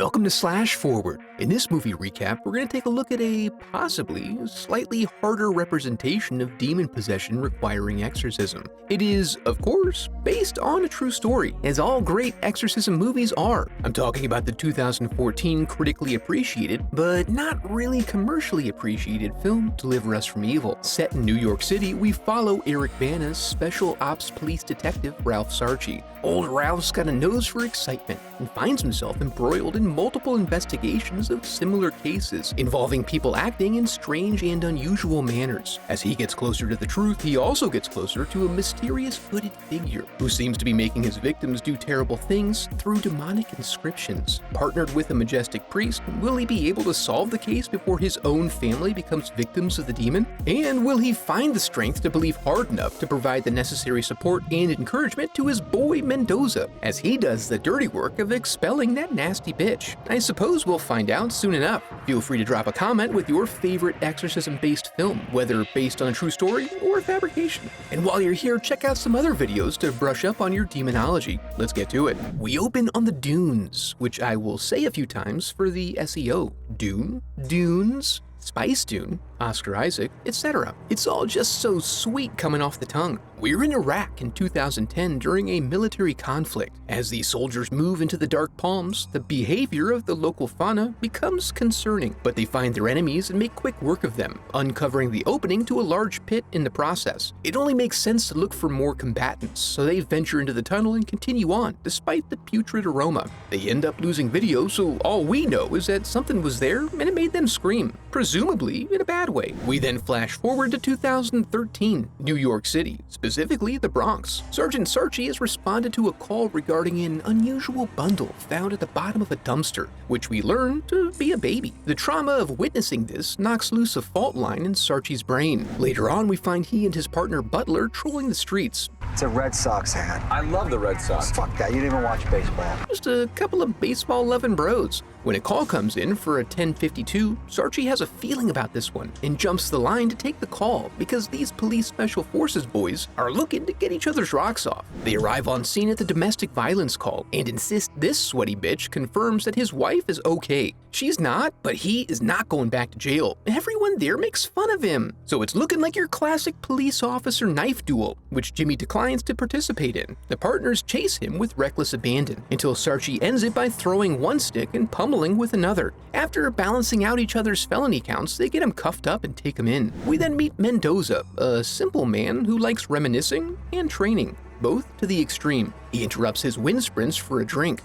Welcome to Slash Forward. In this movie recap, we're going to take a look at a possibly slightly harder representation of demon possession requiring exorcism. It is, of course, based on a true story, as all great exorcism movies are. I'm talking about the 2014 critically appreciated, but not really commercially appreciated film Deliver Us from Evil. Set in New York City, we follow Eric Bana's special ops police detective Ralph Sarchie. Old Ralph's got a nose for excitement and finds himself embroiled in multiple investigations of similar cases involving people acting in strange and unusual manners. As he gets closer to the truth, he also gets closer to a mysterious hooded figure who seems to be making his victims do terrible things through demonic inscriptions. Partnered with a majestic priest, will he be able to solve the case before his own family becomes victims of the demon? And will he find the strength to believe hard enough to provide the necessary support and encouragement to his boy Mendoza, as he does the dirty work of expelling that nasty bitch? I suppose we'll find out soon enough. Feel free to drop a comment with your favorite exorcism-based film, whether based on a true story or a fabrication. And while you're here, check out some other videos to brush up on your demonology. Let's get to it. We open on the dunes, which I will say a few times for the SEO. Dune, dunes, Spice Dune, Oscar Isaac, etc. It's all just so sweet coming off the tongue. We're in Iraq in 2010 during a military conflict. As the soldiers move into the dark palms, the behavior of the local fauna becomes concerning, but they find their enemies and make quick work of them, uncovering the opening to a large pit in the process. It only makes sense to look for more combatants, so they venture into the tunnel and continue on, despite the putrid aroma. They end up losing video, so all we know is that something was there and it made them scream, presumably in a bad way. We then flash forward to 2013, New York City, specifically the Bronx. Sergeant Sarchie has responded to a call regarding an unusual bundle found at the bottom of a dumpster, which we learn to be a baby. The trauma of witnessing this knocks loose a fault line in Sarchie's brain. Later on, we find he and his partner Butler trolling the streets. It's a Red Sox hat. I love the Red Sox. Fuck that, you didn't even watch baseball. Just a couple of baseball-loving bros. When a call comes in for a 1052, Sarchie has a feeling about this one and jumps the line to take the call because these police special forces boys are looking to get each other's rocks off. They arrive on scene at the domestic violence call and insist this sweaty bitch confirms that his wife is okay. She's not, but he is not going back to jail. Everyone there makes fun of him. So it's looking like your classic police officer knife duel, which Jimmy declines to participate in. The partners chase him with reckless abandon until Sarchie ends it by throwing one stick and pummeling with another. After balancing out each other's felony counts, they get him cuffed up and take him in. We then meet Mendoza, a simple man who likes reminiscing and training, both to the extreme. He interrupts his wind sprints for a drink.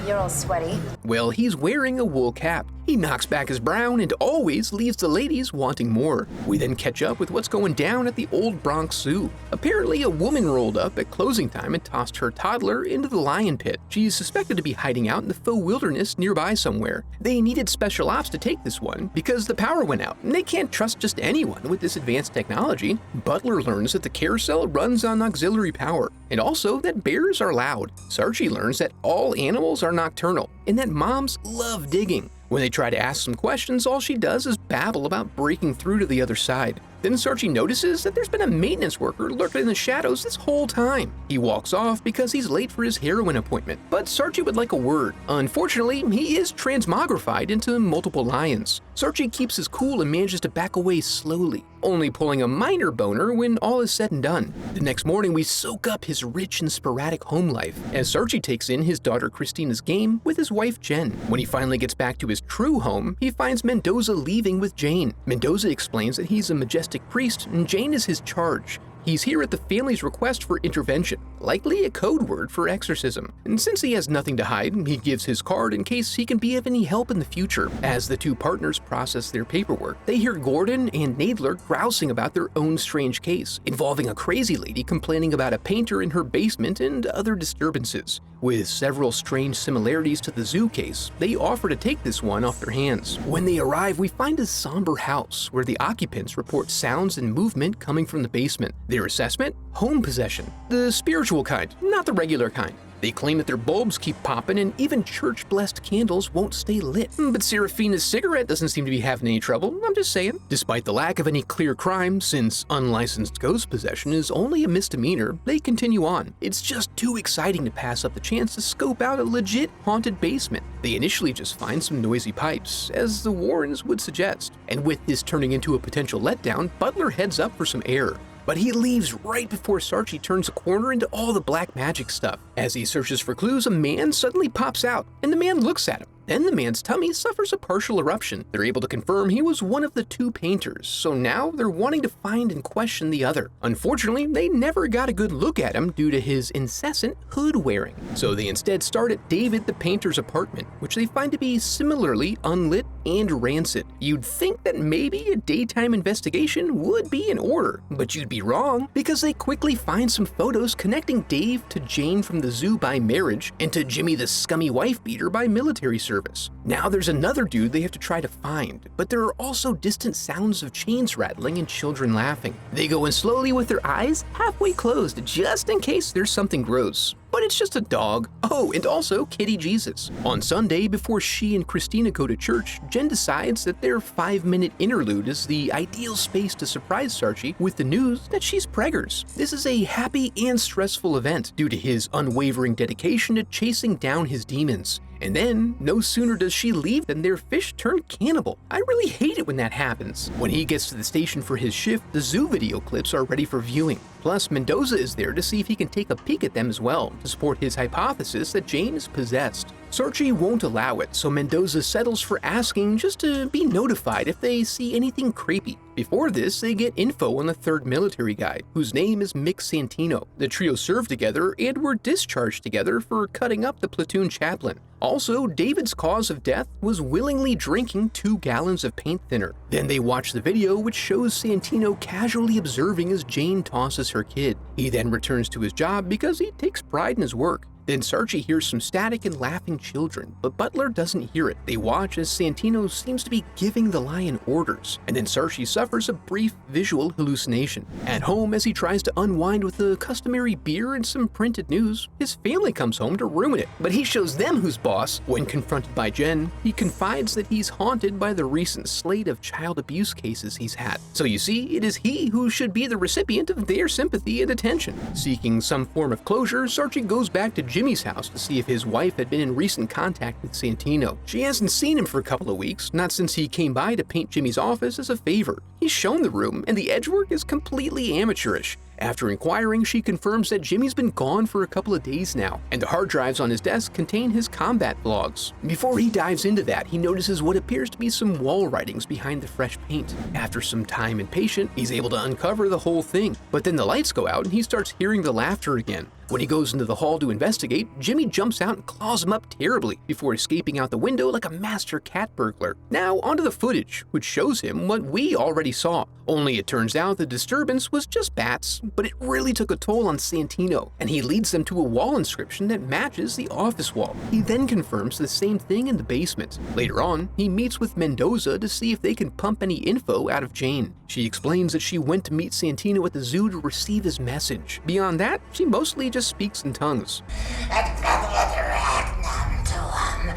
You're all sweaty. Well, he's wearing a wool cap. He knocks back his brown and always leaves the ladies wanting more. We then catch up with what's going down at the old Bronx Zoo. Apparently, a woman rolled up at closing time and tossed her toddler into the lion pit. She's suspected to be hiding out in the faux wilderness nearby somewhere. They needed special ops to take this one because the power went out, and they can't trust just anyone with this advanced technology. Butler learns that the carousel runs on auxiliary power, and also that bears are loud. Sarchie learns that all animals are nocturnal, and that moms love digging. When they try to ask some questions, all she does is babble about breaking through to the other side. Then Sarchie notices that there's been a maintenance worker lurking in the shadows this whole time. He walks off because he's late for his heroin appointment, but Sarchie would like a word. Unfortunately, he is transmogrified into multiple lions. Sarchie keeps his cool and manages to back away slowly, only pulling a minor boner when all is said and done. The next morning, we soak up his rich and sporadic home life as Sarchie takes in his daughter Christina's game with his wife Jen. When he finally gets back to his true home, he finds Mendoza leaving with Jane. Mendoza explains that he's a majestic priest and Jane is his charge. He's here at the family's request for intervention, likely a code word for exorcism. And since he has nothing to hide, he gives his card in case he can be of any help in the future. As the two partners process their paperwork, they hear Gordon and Nadler grousing about their own strange case, involving a crazy lady complaining about a painter in her basement and other disturbances. With several strange similarities to the zoo case, they offer to take this one off their hands. When they arrive, we find a somber house where the occupants report sounds and movement coming from the basement. Their assessment? Home possession. The spiritual kind, not the regular kind. They claim that their bulbs keep popping and even church-blessed candles won't stay lit. But Serafina's cigarette doesn't seem to be having any trouble, I'm just saying. Despite the lack of any clear crime, since unlicensed ghost possession is only a misdemeanor, they continue on. It's just too exciting to pass up the chance to scope out a legit haunted basement. They initially just find some noisy pipes, as the Warrens would suggest. And with this turning into a potential letdown, Butler heads up for some air. But he leaves right before Sarchie turns a corner into all the black magic stuff. As he searches for clues, a man suddenly pops out, and the man looks at him. Then the man's tummy suffers a partial eruption. They're able to confirm he was one of the two painters, so now they're wanting to find and question the other. Unfortunately, they never got a good look at him due to his incessant hood wearing. So they instead start at David the painter's apartment, which they find to be similarly unlit and rancid. You'd think that maybe a daytime investigation would be in order, but you'd be wrong, because they quickly find some photos connecting Dave to Jane from the zoo by marriage and to Jimmy the scummy wife beater by military service. Now there's another dude they have to try to find, but there are also distant sounds of chains rattling and children laughing. They go in slowly with their eyes halfway closed just in case there's something gross. But it's just a dog. Oh, and also Kitty Jesus. On Sunday, before she and Christina go to church, Jen decides that their 5-minute interlude is the ideal space to surprise Sarchie with the news that she's preggers. This is a happy and stressful event due to his unwavering dedication to chasing down his demons. And then, no sooner does she leave than their fish turn cannibal. I really hate it when that happens. When he gets to the station for his shift, the zoo video clips are ready for viewing. Plus, Mendoza is there to see if he can take a peek at them as well, to support his hypothesis that Jane is possessed. Sarchie won't allow it, so Mendoza settles for asking just to be notified if they see anything creepy. Before this, they get info on the third military guy, whose name is Mick Santino. The trio served together and were discharged together for cutting up the platoon chaplain. Also, David's cause of death was willingly drinking 2 gallons of paint thinner. Then they watch the video, which shows Santino casually observing as Jane tosses her kid. He then returns to his job because he takes pride in his work. Then Sarchie hears some static and laughing children, but Butler doesn't hear it. They watch as Santino seems to be giving the lion orders, and then Sarchie suffers a brief visual hallucination. At home, as he tries to unwind with the customary beer and some printed news, his family comes home to ruin it, but he shows them who's boss. When confronted by Jen, he confides that he's haunted by the recent slate of child abuse cases he's had. So you see, it is he who should be the recipient of their sympathy and attention. Seeking some form of closure, Sarchie goes back to Jimmy's house to see if his wife had been in recent contact with Santino. She hasn't seen him for a couple of weeks, not since he came by to paint Jimmy's office as a favor. He's shown the room, and the edgework is completely amateurish. After inquiring, she confirms that Jimmy's been gone for a couple of days now, and the hard drives on his desk contain his combat logs. Before he dives into that, he notices what appears to be some wall writings behind the fresh paint. After some time and patience, he's able to uncover the whole thing, but then the lights go out and he starts hearing the laughter again. When he goes into the hall to investigate, Jimmy jumps out and claws him up terribly before escaping out the window like a master cat burglar. Now onto the footage, which shows him what we already saw. Only it turns out the disturbance was just bats, but it really took a toll on Santino, and he leads them to a wall inscription that matches the office wall. He then confirms the same thing in the basement. Later on, he meets with Mendoza to see if they can pump any info out of Jane. She explains that she went to meet Santino at the zoo to receive his message. Beyond that, she mostly just speaks in tongues.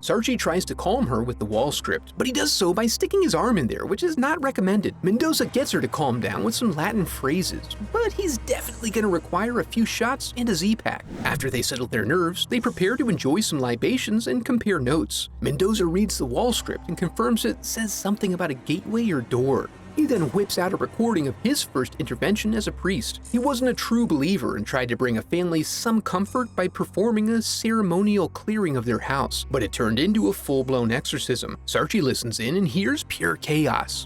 Sarchie tries to calm her with the wall script, but he does so by sticking his arm in there, which is not recommended. Mendoza gets her to calm down with some Latin phrases, but he's definitely going to require a few shots and a Z-Pack. After they settle their nerves, they prepare to enjoy some libations and compare notes. Mendoza reads the wall script and confirms it says something about a gateway or door. He then whips out a recording of his first intervention as a priest. He wasn't a true believer and tried to bring a family some comfort by performing a ceremonial clearing of their house, but it turned into a full-blown exorcism. Sarchie listens in and hears pure chaos.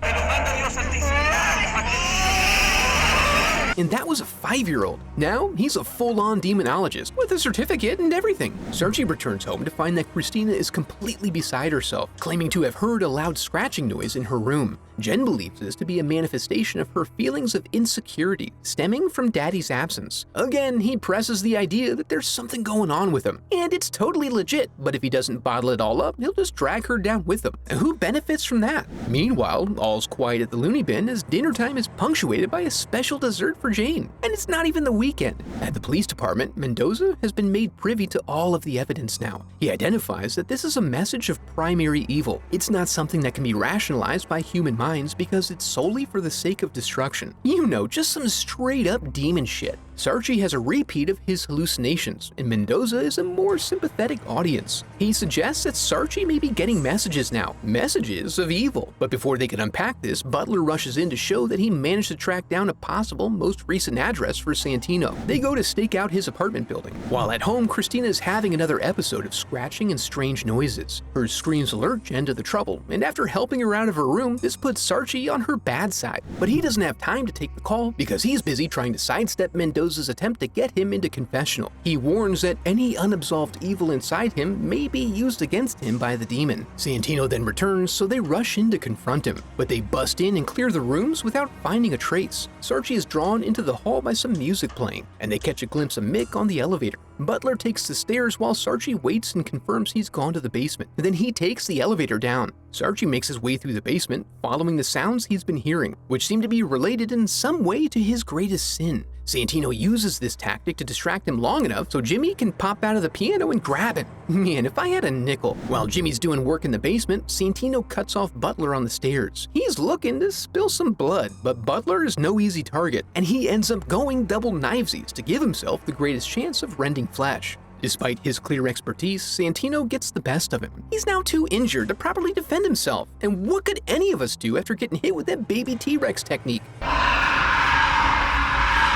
And that was a 5-year-old. Now, he's a full-on demonologist with a certificate and everything. Sarchie returns home to find that Christina is completely beside herself, claiming to have heard a loud scratching noise in her room. Jen believes this to be a manifestation of her feelings of insecurity stemming from Daddy's absence. Again, he presses the idea that there's something going on with him, and it's totally legit, but if he doesn't bottle it all up, he'll just drag her down with him. Who benefits from that? Meanwhile, all's quiet at the loony bin as dinner time is punctuated by a special dessert for Jane, and it's not even the weekend. At the police department, Mendoza has been made privy to all of the evidence now. He identifies that this is a message of primary evil. It's not something that can be rationalized by human minds because it's solely for the sake of destruction. You know, just some straight up demon shit. Sarchie has a repeat of his hallucinations, and Mendoza is a more sympathetic audience. He suggests that Sarchie may be getting messages now, messages of evil. But before they can unpack this, Butler rushes in to show that he managed to track down a possible most recent address for Santino. They go to stake out his apartment building. While at home, Christina is having another episode of scratching and strange noises. Her screams alert Jen to the trouble, and after helping her out of her room, this puts Sarchie on her bad side. But he doesn't have time to take the call because he's busy trying to sidestep Mendoza's attempt to get him into confessional. He warns that any unabsolved evil inside him may be used against him by the demon. Santino then returns, so they rush in to confront him, but they bust in and clear the rooms without finding a trace. Sarchie is drawn into the hall by some music playing, and they catch a glimpse of Mick on the elevator. Butler takes the stairs while Sarchie waits and confirms he's gone to the basement. Then he takes the elevator down. Sarchie makes his way through the basement, following the sounds he's been hearing, which seem to be related in some way to his greatest sin. Santino uses this tactic to distract him long enough so Jimmy can pop out of the piano and grab it. Man, if I had a nickel. While Jimmy's doing work in the basement, Santino cuts off Butler on the stairs. He's looking to spill some blood, but Butler is no easy target, and he ends up going double knivesies to give himself the greatest chance of rending flesh. Despite his clear expertise, Santino gets the best of him. He's now too injured to properly defend himself, and what could any of us do after getting hit with that baby T-Rex technique?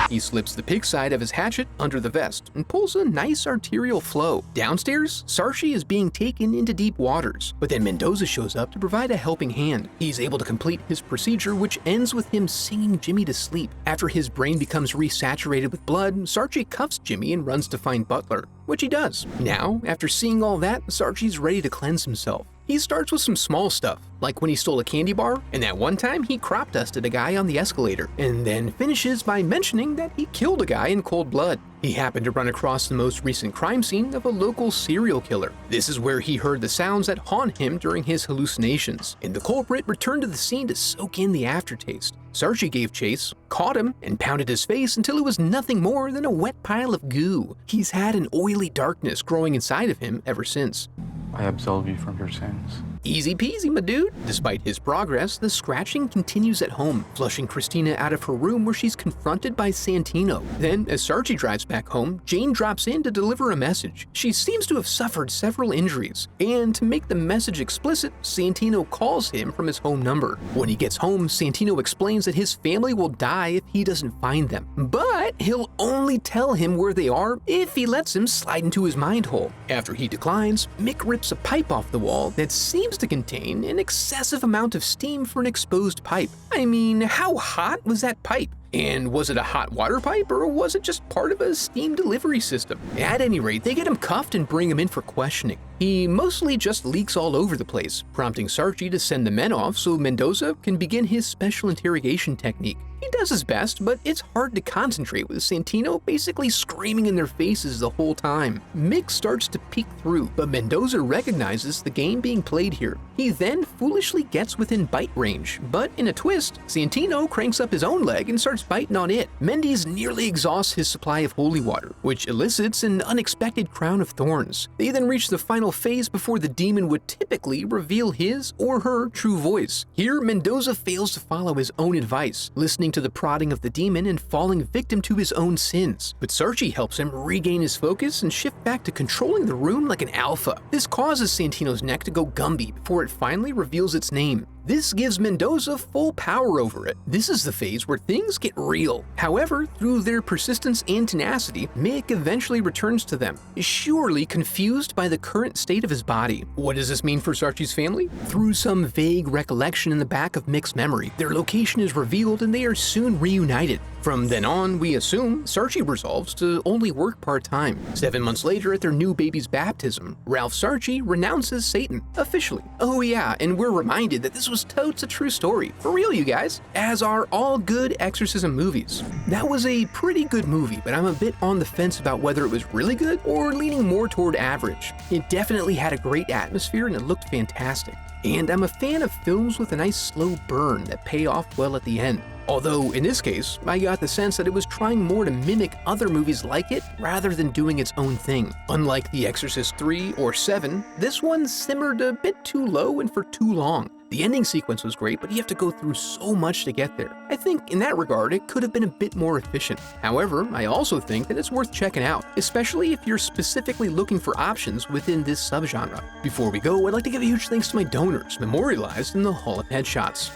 He slips the pig side of his hatchet under the vest and pulls a nice arterial flow. Downstairs, Sarchie is being taken into deep waters, but then Mendoza shows up to provide a helping hand. He's able to complete his procedure, which ends with him singing Jimmy to sleep. After his brain becomes resaturated with blood, Sarchie cuffs Jimmy and runs to find Butler, which he does. Now, after seeing all that, Sarchie's ready to cleanse himself. He starts with some small stuff, like when he stole a candy bar, and that one time he crop dusted a guy on the escalator, and then finishes by mentioning that he killed a guy in cold blood. He happened to run across the most recent crime scene of a local serial killer. This is where he heard the sounds that haunt him during his hallucinations, and the culprit returned to the scene to soak in the aftertaste. Sarchie gave chase, caught him, and pounded his face until it was nothing more than a wet pile of goo. He's had an oily darkness growing inside of him ever since. I absolve you from your sins. Easy peasy, my dude. Despite his progress, the scratching continues at home, flushing Christina out of her room where she's confronted by Santino. Then, as Sarchie drives back home, Jane drops in to deliver a message. She seems to have suffered several injuries, and to make the message explicit, Santino calls him from his home number. When he gets home, Santino explains that his family will die if he doesn't find them, but he'll only tell him where they are if he lets him slide into his mind hole. After he declines, Mick rips a pipe off the wall that seems to contain an excessive amount of steam for an exposed pipe. I mean, how hot was that pipe? And was it a hot water pipe, or was it just part of a steam delivery system? At any rate, they get him cuffed and bring him in for questioning. He mostly just leaks all over the place, prompting Sarchie to send the men off so Mendoza can begin his special interrogation technique. He does his best, but it's hard to concentrate with Santino basically screaming in their faces the whole time. Mick starts to peek through, but Mendoza recognizes the game being played here. He then foolishly gets within bite range, but in a twist, Santino cranks up his own leg and starts biting on it. Mendes nearly exhausts his supply of holy water, which elicits an unexpected crown of thorns. They then reach the final phase before the demon would typically reveal his or her true voice. Here, Mendoza fails to follow his own advice, listening to the prodding of the demon and falling victim to his own sins. But Sarchie helps him regain his focus and shift back to controlling the room like an alpha. This causes Santino's neck to go Gumby before it finally reveals its name. This gives Mendoza full power over it. This is the phase where things get real. However, through their persistence and tenacity, Mick eventually returns to them, surely confused by the current state of his body. What does this mean for Sarchie's family? Through some vague recollection in the back of Mick's memory, their location is revealed and they are soon reunited. From then on, we assume, Sarchie resolves to only work part-time. 7 months later, at their new baby's baptism, Ralph Sarchie renounces Satan, officially. Oh yeah, and we're reminded that this was totes a true story, for real you guys, as are all good exorcism movies. That was a pretty good movie, but I'm a bit on the fence about whether it was really good or leaning more toward average. It definitely had a great atmosphere and it looked fantastic. And I'm a fan of films with a nice slow burn that pay off well at the end. Although, in this case, I got the sense that it was trying more to mimic other movies like it rather than doing its own thing. Unlike The Exorcist 3 or 7, this one simmered a bit too low and for too long. The ending sequence was great, but you have to go through so much to get there. I think, in that regard, it could have been a bit more efficient. However, I also think that it's worth checking out, especially if you're specifically looking for options within this subgenre. Before we go, I'd like to give a huge thanks to my donors, memorialized in the Hall of Headshots.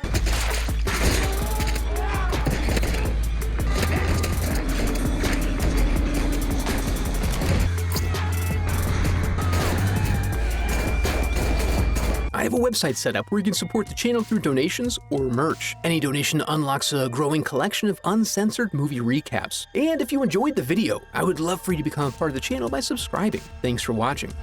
I have a website set up where you can support the channel through donations or merch. Any donation unlocks a growing collection of uncensored movie recaps. And if you enjoyed the video, I would love for you to become a part of the channel by subscribing. Thanks for watching.